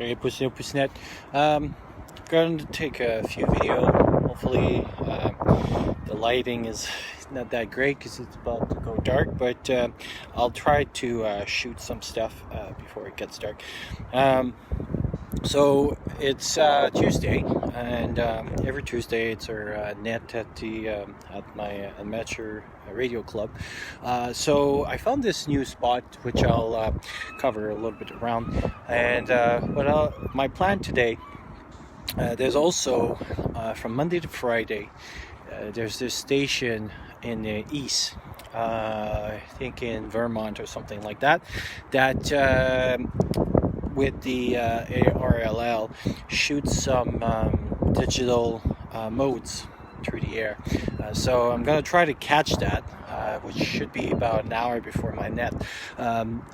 Hey, Pussy.net. Going to take a few video. Hopefully, the lighting is not that great because it's about to go dark, but I'll try to shoot some stuff before it gets dark. So it's Tuesday, and every Tuesday it's our net at the at my amateur radio club. So I found this new spot which I'll cover a little bit around, and my plan today. There's also from Monday to Friday. There's this station in the east. I think in Vermont or something like that. With the ARLL shoots some digital modes through the air. So I'm going to try to catch that, which should be about an hour before my net.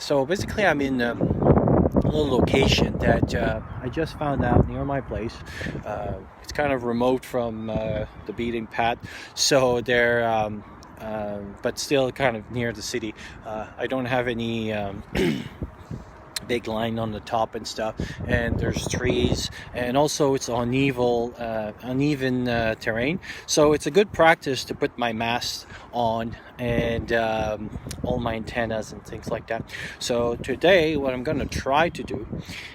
So basically I'm in a little location that I just found out near my place. It's kind of remote from the beating path, so they're but still kind of near the city. I don't have any big line on the top and stuff, and there's trees, and also it's uneven terrain, so it's a good practice to put my mast on and all my antennas and things like that. So today what I'm going to try to do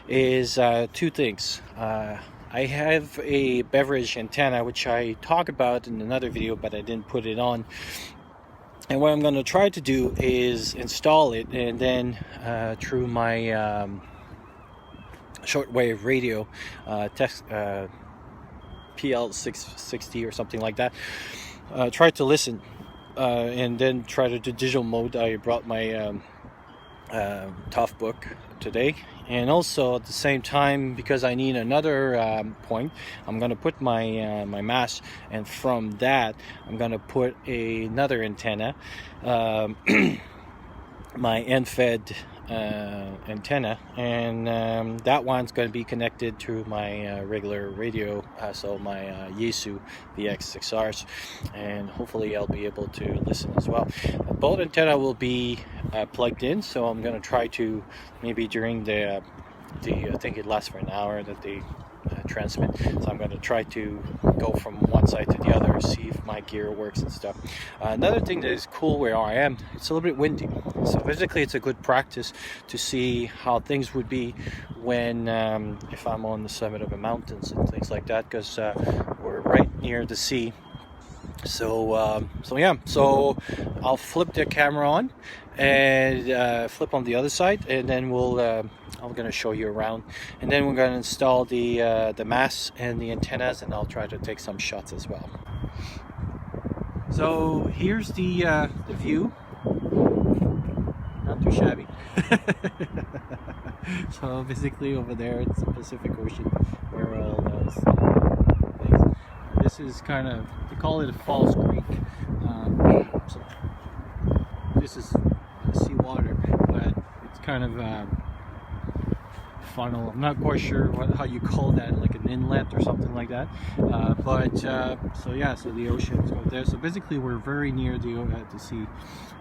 is two things. I have a beverage antenna which I talk about in another video, but I didn't put it on. And what I'm going to try to do is install it, and then through my shortwave radio, PL660 or something like that, try to listen, and then try to do digital mode. I brought my Tough book today, and also at the same time, because I need another point, I'm going to put my my mast, and from that I'm going to put another antenna, my end-fed antenna, and that one's going to be connected to my regular radio, so my Yaesu VX6Rs, and hopefully I'll be able to listen as well. Both antenna will be plugged in, so I'm going to try to, maybe during the I think it lasts for an hour that they transmit, so I'm going to try to go from one side to the other, see if my gear works and stuff. Another thing that is cool where I am, it's a little bit windy, so basically it's a good practice to see how things would be when if I'm on the summit of the mountains and things like that, because we're right near the sea. So so I'll flip the camera on and flip on the other side, and then I'm going to show you around, and then we're going to install the masts and the antennas, and I'll try to take some shots as well. So here's the view, not too shabby. So basically over there it's the Pacific Ocean where all those things. This is kind of, they call it a Falls Creek. So this is seawater, but it's kind of funnel. I'm not quite sure how you call that, like an inlet or something like that. So yeah, so the ocean's over there. So basically we're very near the sea,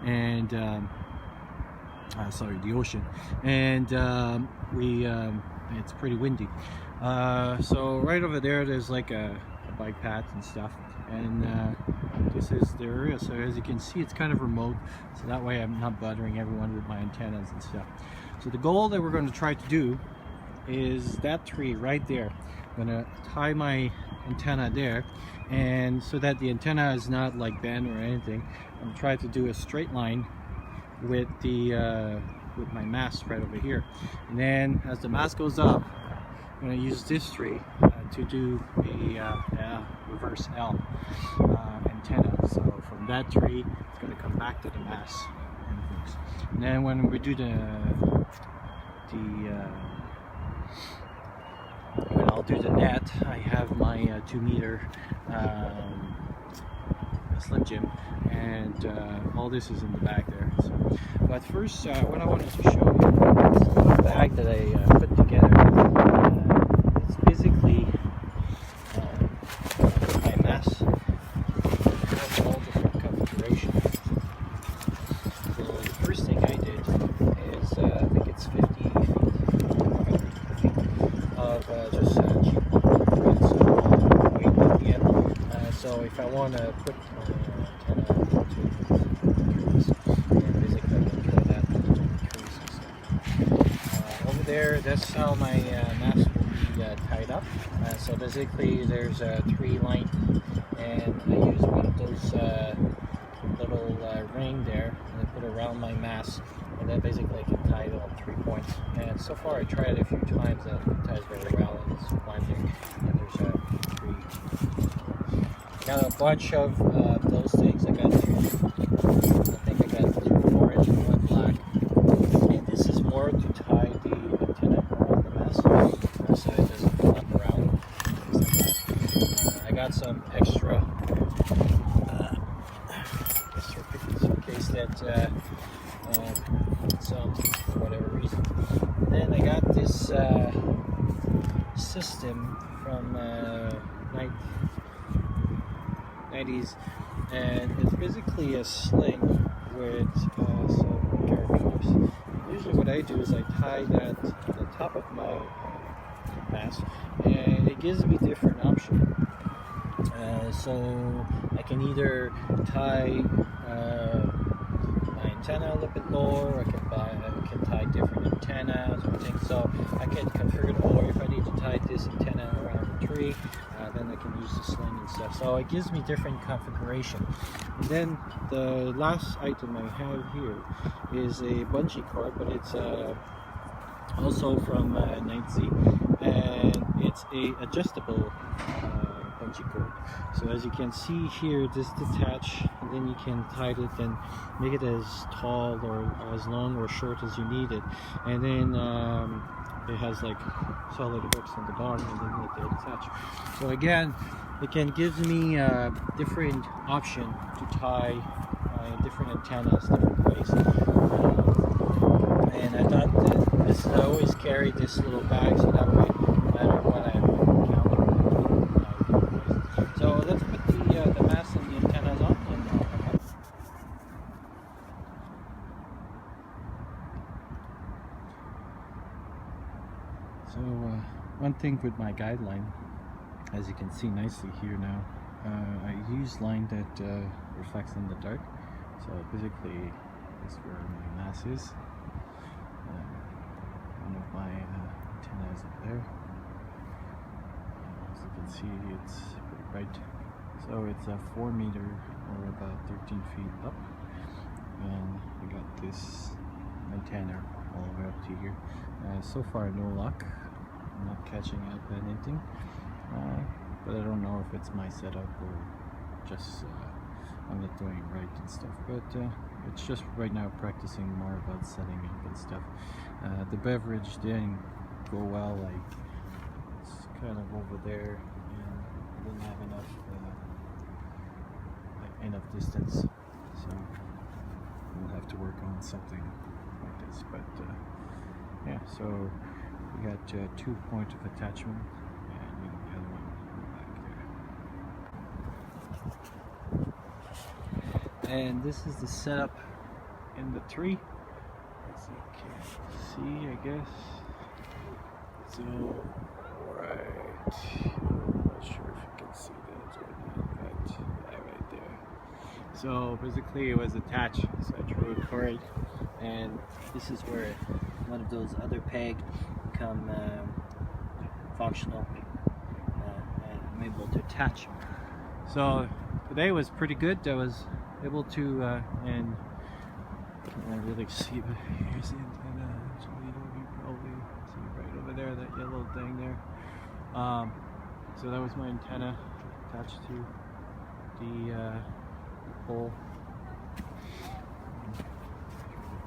and the ocean, and it's pretty windy. So right over there's like a bike path and stuff, and this is the area. So as you can see, it's kind of remote, so that way I'm not bothering everyone with my antennas and stuff. So the goal that we're going to try to do is that tree right there. I'm going to tie my antenna there, and so that the antenna is not like bent or anything, I'm going to try to do a straight line with the with my mast right over here, and then as the mast goes up, I'm going to use this tree to do a reverse L antenna. So from that tree, it's going to come back to the mast, and then when we do when I'll do the net, I have my 2 meter Slim Jim, and all this is in the bag there. So, but first, what I wanted to show you is the bag that I put together. It's basically my mast. It has all different configurations. So the first thing I did is, I think it's 50 feet. of just cheap with some weight at the end. So if I want to put my antenna into the trees, then basically I can throw that into the trees and stuff. Over there, that's how my mast will be tied up. So basically there's a 3 line, and I use one of those little ring there, and I put it around my mast, and then basically I can tie it on 3 points. And so far I tried it a few times, and it ties very well, and it's binding, and there's 3. Got a bunch of those things. I got 2. I think I got 2 orange and 1 black. And this is more to tie the antenna around the mast, so it doesn't flap around. I got some extra pictures in case that some for whatever reason. And then I got this system from 90s, and it's basically a sling with some carabiners. Usually what I do is I tie that to the top of my mast, and it gives me different options. So I can either tie my antenna a little bit lower, I can tie different antennas or things. So I can configure it, or if I need to tie this antenna around the tree, then I can use the sling and stuff. So it gives me different configuration. And then the last item I have here is a bungee cord, but it's also from 90, and it's a adjustable bungee cord. So as you can see here, this detach, and then you can tie it and make it as tall or as long or short as you need it. And then it has like solid hooks on the bottom, and then they attach. So again, it can give me a different option to tie different antennas different ways. And I thought that I always carry this little bag, so that way no matter what I encounter. So let's put the mast and the antennas on, and I'll come back. So one thing with my guideline, as you can see nicely here now, I use line that reflects in the dark. So basically this is where my mast is. One of my antennas up there. As you can see, it's pretty bright. So it's a 4 meter or about 13 feet up, and we got this antenna all the way up to here. So far no luck, I'm not catching up anything, but I don't know if it's my setup or just I'm not doing it right and stuff, but it's just right now practicing more about setting up and stuff. The beverage didn't go well, like it's kind of over there, and I didn't have enough distance, so we'll have to work on something like this. But yeah, so we got 2 points of attachment, and the other one back there. And this is the setup in the tree, as you can see, I guess. So right, I'm not sure if you can see that or not, but yeah, right there. So basically it was attached, so I drew it for it, and this is where one of those other pegs become functional, and I'm able to attach. So today was pretty good. I was able to, and can't really see, but here's the antenna. Actually, you can probably see right over there, that yellow thing there. So that was my antenna attached to the pole.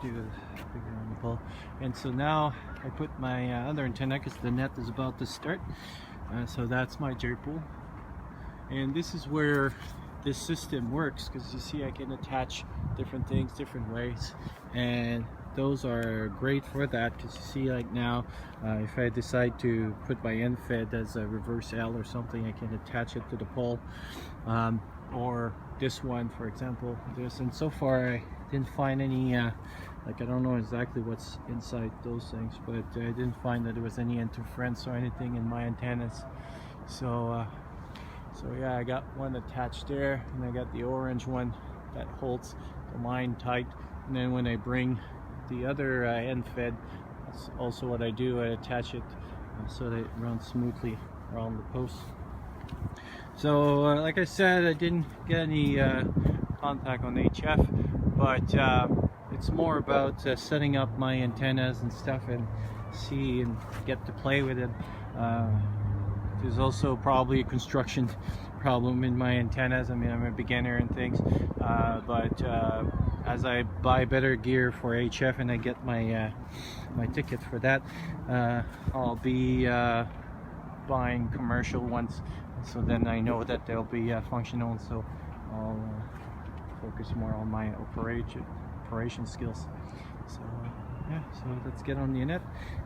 Do the figure on the pole. And so now I put my other antenna, because the net is about to start. So that's my J pole, and this is where this system works, because you see I can attach different things different ways, and those are great for that, because you see like now if I decide to put my end fed as a reverse L or something, I can attach it to the pole, or this one for example, this. And so far I didn't find any Like, I don't know exactly what's inside those things, but I didn't find that there was any interference or anything in my antennas. So yeah, I got one attached there, and I got the orange one that holds the line tight. And then when I bring the other end fed, that's also what I do. I attach it so that it runs smoothly around the post. So like I said, I didn't get any contact on HF, but it's more about setting up my antennas and stuff and see and get to play with it. There's also probably a construction problem in my antennas. I mean, I'm a beginner and things, but as I buy better gear for HF and I get my my ticket for that, I'll be buying commercial ones, so then I know that they'll be functional, and so I'll focus more on my operation skills. So yeah, so let's get on the net,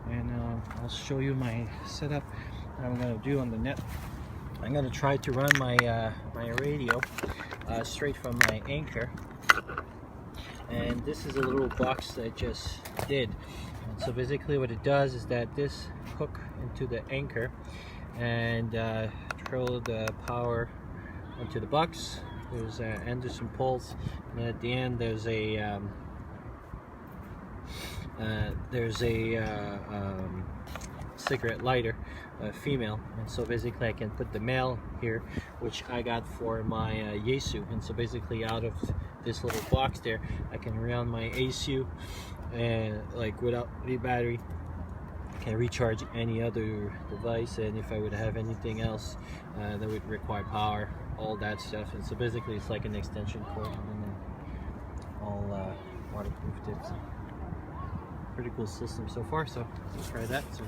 and I'll show you my setup that I'm going to do on the net. I'm going to try to run my my radio straight from my anchor, and this is a little box that I just did. And so basically what it does is that this hook into the anchor and throw the power onto the box. There's Anderson poles, and at the end there's a cigarette lighter, female, and so basically I can put the male here, which I got for my Yaesu, and so basically out of this little box there I can run my ASU, and like without the battery I can recharge any other device, and if I would have anything else that would require power, all that stuff. And so basically it's like an extension cord, and then all waterproofed. It's a pretty cool system so far, so let's try that. So